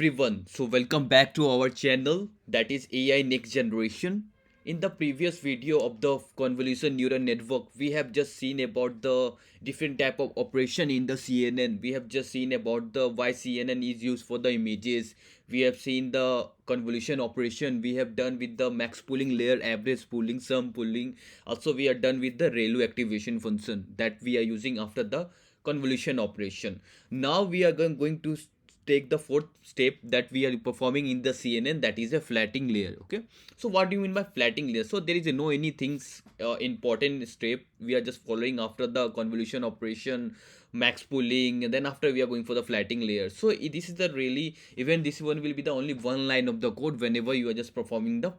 Everyone, so welcome back to our channel, that is AI Next Generation. In the previous video of the convolution neural network, we have just seen about the different type of operation in the CNN. We have just seen about the why CNN is used for the images. We have seen the convolution operation we have done with the max pooling layer, average pooling, sum pooling. Also we are done with the ReLU activation function that we are using after the convolution operation. Now we are going to take the fourth step that we are performing in the CNN, that is a flattening layer. Okay, so what do you mean by flattening layer? So there is no any things important step. We are just following after the convolution operation, max pooling, and then after we are going for the flattening layer. So this is the really, even this one will be the only one line of the code whenever you are just performing the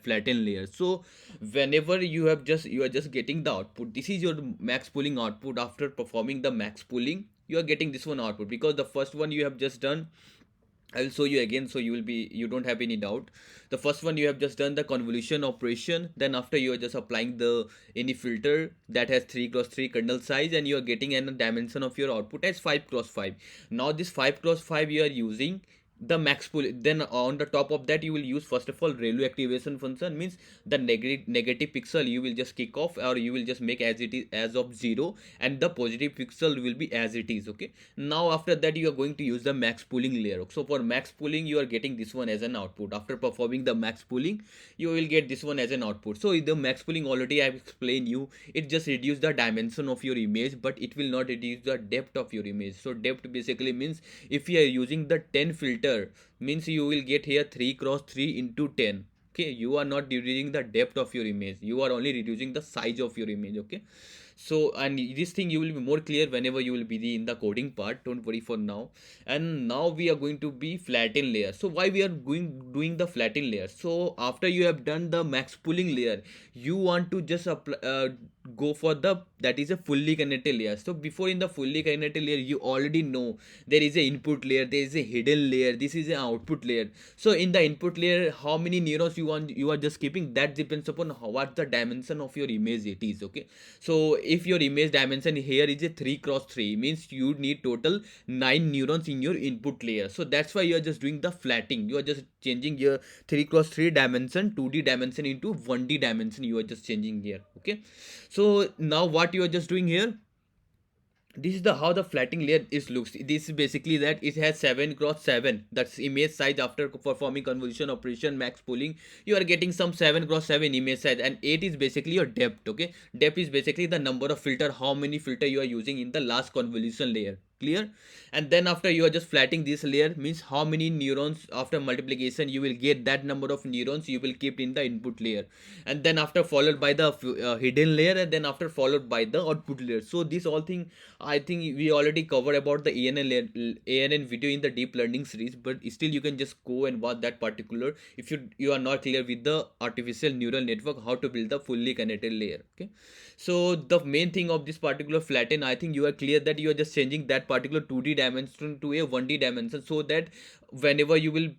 flatten layer. So whenever you are just getting the output, this is your max pooling output. After performing the max pooling, you are getting this one output, because the first one you have just done, I will show you again, so you don't have any doubt. The first one you have just done the convolution operation, then after you are just applying the any filter that has 3 cross 3 kernel size, and you are getting a dimension of your output as 5 cross 5. Now this 5 cross 5 you are using the max pool. Then on the top of that you will use first of all ReLU activation function, means the negative pixel you will just kick off, or you will just make as it is as of 0, and the positive pixel will be as it is. Okay, now after that you are going to use the max pooling layer. So for max pooling you are getting this one as an output. After performing the max pooling, you will get this one as an output. So the max pooling already I have explained you, it just reduce the dimension of your image, but it will not reduce the depth of your image. So depth basically means, if you are using the 10 filter, means you will get here 3 cross 3 into 10. Okay, you are not reducing the depth of your image, you are only reducing the size of your image. Okay, so and this thing you will be more clear whenever you will be in the coding part, don't worry for now. And now we are going to be flatten layer. So why we are doing the flatten layer? So after you have done the max pooling layer, you want to just apply, go for the, that is a fully connected layer. So before in the fully connected layer, you already know there is a input layer, there is a hidden layer, this is an output layer. So in the input layer, how many neurons you are just keeping, that depends upon what the dimension of your image it is. Okay, so if your image dimension here is a 3 cross 3, means you need total 9 neurons in your input layer. So that's why you are just doing the flatting. You are just changing your 3 cross 3 dimension, 2D dimension into 1D dimension, you are just changing here. Okay, so now what you are just doing here, this is the how the flattening layer is looks. This is basically that it has 7 cross 7, that's image size. After performing convolution operation max pooling, you are getting some 7 cross 7 image size, and 8 is basically your depth. Okay, depth is basically the number of filter, how many filter you are using in the last convolution layer. Clear? And then after you are just flattening this layer, means how many neurons after multiplication you will get, that number of neurons you will keep in the input layer. And then after followed by the hidden layer, and then after followed by the output layer. So this all thing I think we already covered about the ANN video in the deep learning series, but still you can just go and watch that particular if you are not clear with the artificial neural network, how to build the fully connected layer. Okay, so the main thing of this particular flatten, I think you are clear that you are just changing that particular 2D dimension to a 1D dimension, so that whenever you will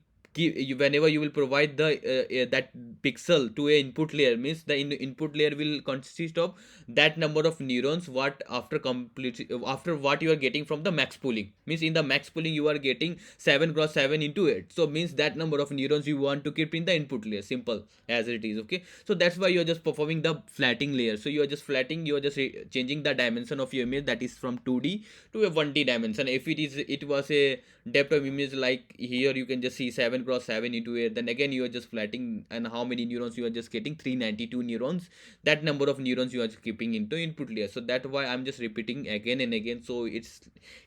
whenever you will provide the that pixel to a input layer, means the input layer will consist of that number of neurons, what after complete, after what you are getting from the max pooling, means in the max pooling you are getting 7 cross 7 into 8, so means that number of neurons you want to keep in the input layer, simple as it is. Okay, so that's why you are just performing the flattening layer. So you are just flattening, you are just changing the dimension of your image, that is from 2D to a 1D dimension. If it was a depth of image, like here you can just see 7 cross 7 into 8, then again you are just flattening, and how many neurons you are just getting, 392 neurons, that number of neurons you are keeping into input layer. So that's why I'm just repeating again and again, so it's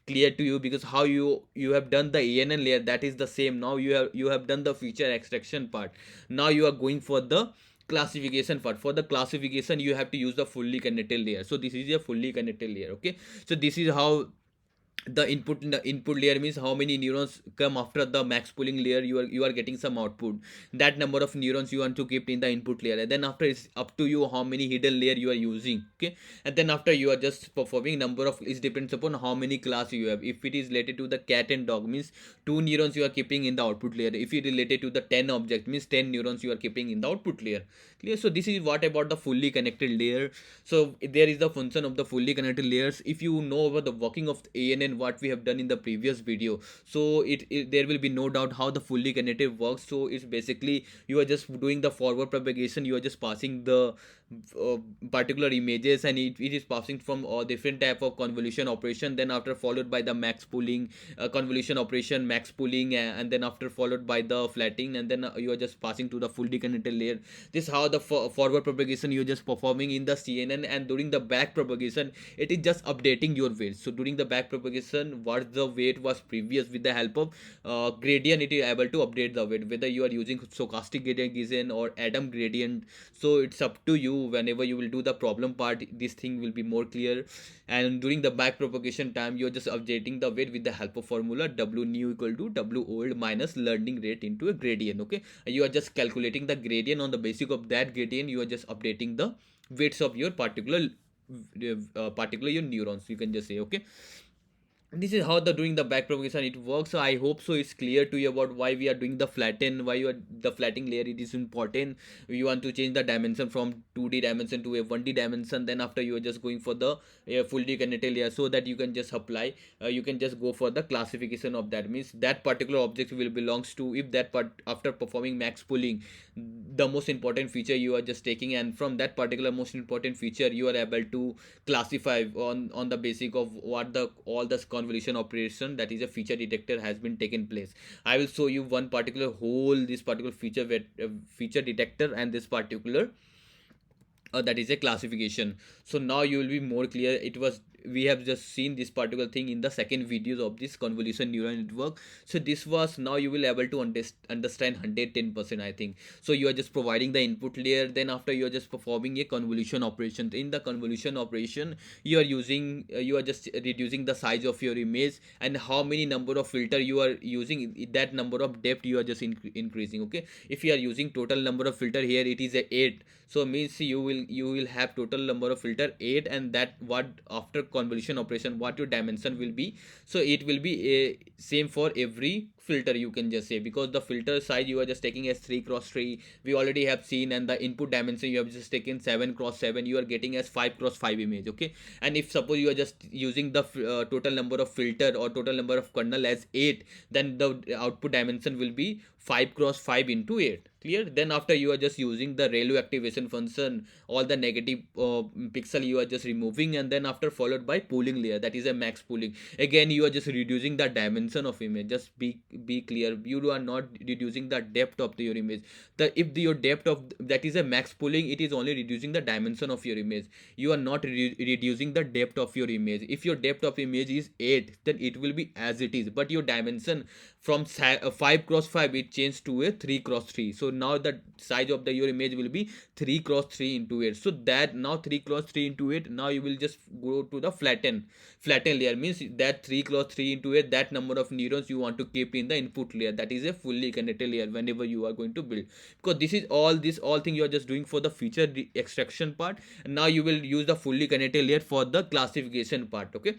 clear to you, because how you have done the ANN layer, that is the same. Now you have done the feature extraction part, now you are going for the classification part. For the classification you have to use the fully connected layer. So this is a fully connected layer. Okay, so this is how the input layer, means how many neurons come after the max pooling layer, you are getting some output, that number of neurons you want to keep in the input layer, and then after it's up to you how many hidden layer you are using. Okay, and then after you are just performing number of, it depends upon how many class you have. If it is related to the cat and dog, means 2 neurons you are keeping in the output layer. If it is related to the 10 object, means 10 neurons you are keeping in the output layer. Clear? So this is what about the fully connected layer. So there is the function of the fully connected layers. If you know about the working of ANN CNN what we have done in the previous video. So there will be no doubt how the fully connected works. So it's basically you are just doing the forward propagation, you are just passing the uh, particular images, and it is passing from different type of convolution operation, then after followed by the max pooling convolution operation, max pooling, and then after followed by the flattening, and then you are just passing to the fully connected layer. This is how the forward propagation you're just performing in the CNN. And during the back propagation, it is just updating your weight. So during the back propagation, what the weight was previous, with the help of gradient, it is able to update the weight, whether you are using stochastic gradient or atom gradient. So it's up to you. Whenever you will do the problem part, this thing will be more clear. And during the back propagation time, you're just updating the weight with the help of formula W new equal to W old minus learning rate into a gradient. Okay, you are just calculating the gradient. On the basis of that gradient, you are just updating the weights of your particular your neurons, you can just say. Okay, this is how the doing the back propagation it works. So I hope so it's clear to you about why we are doing the flatten, why you are the flattening layer, it is important. You want to change the dimension from 2D dimension to a 1D dimension, then after you are just going for the fully connected layer, so that you can just apply, you can just go for the classification of that. Means that particular object will belongs to, if that part after performing max pooling, the most important feature you are just taking, and from that particular most important feature you are able to classify on the basic of what the all the convolution operation, that is a feature detector, has been taken place. I will show you one particular whole this particular feature detector, and this particular that is a classification. So now you will be more clear. It was, we have just seen this particular thing in the second videos of this convolution neural network. So this was, now you will able to understand 110%, I think. So you are just providing the input layer, then after you are just performing a convolution operation. In the convolution operation, you are using you are just reducing the size of your image, and how many number of filter you are using, that number of depth you are just increasing. Okay, if you are using total number of filter, here it is a 8, so means you will have total number of filter 8, and that what after convolution operation what your dimension will be. So it will be a same for every filter, you can just say, because the filter size you are just taking as 3 cross 3, we already have seen, and the input dimension you have just taken 7 cross 7, you are getting as 5 cross 5 image. Okay, and if suppose you are just using the total number of filter or total number of kernel as 8, then the output dimension will be 5 cross 5 into 8. Clear? Then after you are just using the ReLU activation function, all the negative pixel you are just removing, and then after followed by pooling layer, that is a max pooling. Again you are just reducing the dimension of image. Just be clear, you are not reducing the depth of your image. Your depth of that is a max pooling, it is only reducing the dimension of your image. You are not reducing the depth of your image. If your depth of image is 8, then it will be as it is, but your dimension from 5 cross 5 it changed to a 3 cross 3. So now the size of your image will be 3 cross 3 into 8. So that now 3 cross 3 into 8, now you will just go to the flatten layer. Means that 3 cross 3 into 8, that number of neurons you want to keep in the input layer, that is a fully connected layer whenever you are going to build. Because this all thing you are just doing for the feature extraction part, and now you will use the fully connected layer for the classification part. Okay,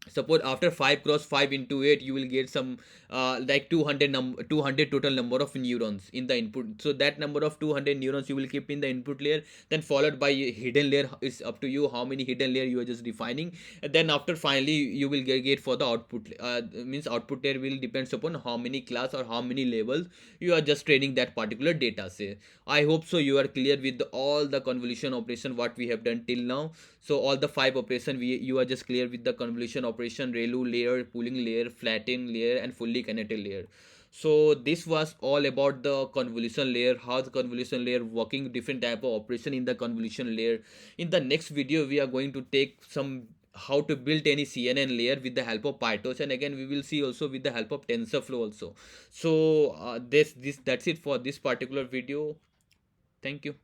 suppose after 5 cross 5 into 8, you will get some like 200 total number of neurons in the input. So that number of 200 neurons you will keep in the input layer, then followed by hidden layer. It's up to you how many hidden layer you are just defining. And then after finally you will get for the output, means output layer will depends upon how many class or how many levels you are just training that particular data. Say, I hope so you are clear with all the convolution operation what we have done till now. So all the 5 operation you are just clear with the convolution operation, ReLU layer, pooling layer, flattening layer, and fully connected layer. So this was all about the convolution layer, how the convolution layer working, different type of operation in the convolution layer. In the next video we are going to take some how to build any CNN layer with the help of PyTorch, and again we will see also with the help of TensorFlow also. So that's it for this particular video. Thank you.